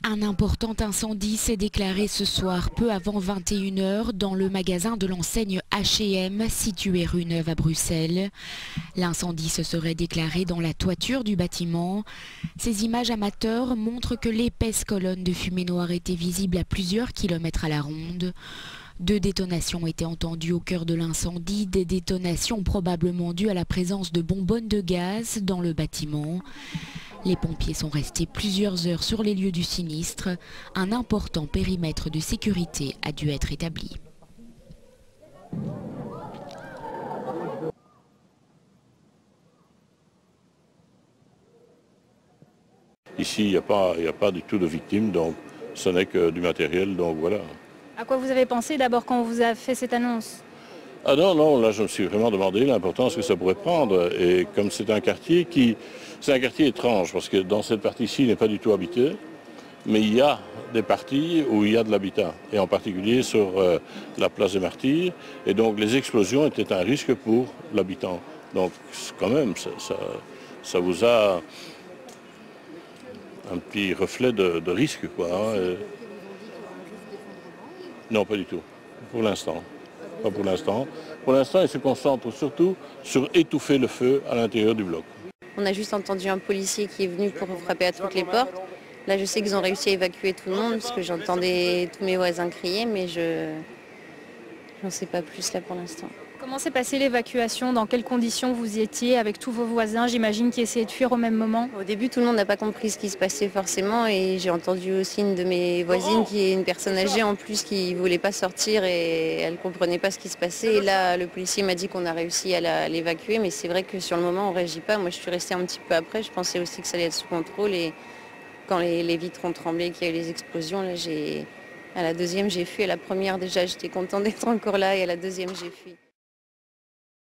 Un important incendie s'est déclaré ce soir peu avant 21 h dans le magasin de l'enseigne H&M situé rue Neuve à Bruxelles. L'incendie se serait déclaré dans la toiture du bâtiment. Ces images amateurs montrent que l'épaisse colonne de fumée noire était visible à plusieurs kilomètres à la ronde. 2 détonations étaient entendues au cœur de l'incendie, des détonations probablement dues à la présence de bonbonnes de gaz dans le bâtiment. Les pompiers sont restés plusieurs heures sur les lieux du sinistre. Un important périmètre de sécurité a dû être établi. Ici, il n'y a pas du tout de victimes, donc ce n'est que du matériel, donc voilà. À quoi vous avez pensé d'abord quand on vous a fait cette annonce? Ah non, non, là je me suis vraiment demandé l'importance que ça pourrait prendre. Et comme c'est un quartier c'est un quartier étrange, parce que dans cette partie-ci, il n'est pas du tout habité, mais il y a des parties où il y a de l'habitat, et en particulier sur la place des Martyrs. Et donc les explosions étaient un risque pour l'habitant. Donc quand même, ça vous a un petit reflet de risque, quoi. Hein. Non, pas du tout, pour l'instant. Pas pour l'instant. Pour l'instant, il se concentre surtout sur étouffer le feu à l'intérieur du bloc. On a juste entendu un policier qui est venu pour frapper à toutes les portes. Là, je sais qu'ils ont réussi à évacuer tout le monde parce que j'entendais tous mes voisins crier, mais j'en sais pas plus là pour l'instant. Comment s'est passée l'évacuation? Dans quelles conditions vous y étiez avec tous vos voisins, j'imagine, qui essayaient de fuir au même moment? Au début, tout le monde n'a pas compris ce qui se passait forcément et j'ai entendu aussi une de mes voisines qui est une personne âgée en plus qui ne voulait pas sortir et elle ne comprenait pas ce qui se passait. Et là, le policier m'a dit qu'on a réussi à l'évacuer, mais c'est vrai que sur le moment, on ne réagit pas. Moi, je suis restée un petit peu après. Je pensais aussi que ça allait être sous contrôle et quand les vitres ont tremblé, qu'il y a eu les explosions, là, à la deuxième, j'ai fui. À la première, déjà, j'étais contente d'être encore là et à la deuxième, j'ai fui.